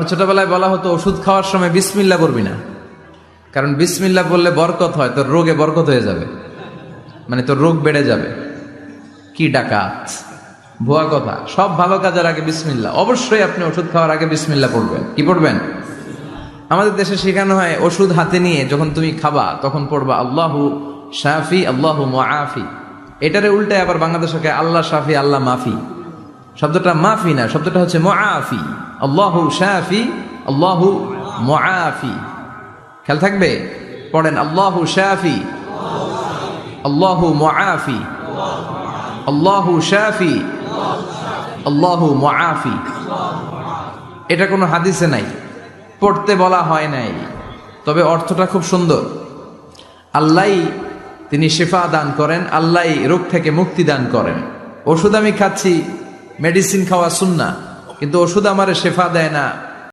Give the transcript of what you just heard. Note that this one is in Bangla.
ছোটবেলায় বলা হতো ওষুধ খাওয়ার সময় বিসমিল্লাহ বলবি না, কারণ বিসমিল্লাহ বললে বরকত হয়, তোর রোগে বরকত হয়ে যাবে, মানে তোর রোগ বেড়ে যাবে। কি ডাকাত, ভুয়া কথা। সব ভালো কাজের আগে বিসমিল্লাহ। অবশ্যই আপনি ওষুধ খাওয়ার আগে বিসমিল্লাহ পড়বেন। কি পড়বেন? আমাদের দেশে শেখানো হয় ওষুধ হাতে নিয়ে যখন তুমি খাবা তখন পড়বা আল্লাহু শাফি আল্লাহু মুআফি। এটারে উল্টায় আবার বাংলাদেশকে আল্লাহ শাফি আল্লাহ মাফি। শব্দটা মাফি না, শব্দটা হচ্ছে মুআফি। আল্লাহু শাফি আল্লাহু মুআফি। খেয়াল থাকবে, পড়েন আল্লাহু শাফি আল্লাহু মুআফি আল্লাহু শাফি আল্লাহু মুআফি। এটা কোনো হাদিসে নাই, পড়তে বলা হয় নাই, তবে অর্থটা খুব সুন্দর। আল্লাহ তিনি শিফা দান করেন, আল্লাহ রোগ থেকে মুক্তি দান করেন। ওষুধ আমি খাচ্ছি, মেডিসিন খাওয়া সুন্নাহ, কিন্তু ওষুধ আমারে শিফা দেয় না,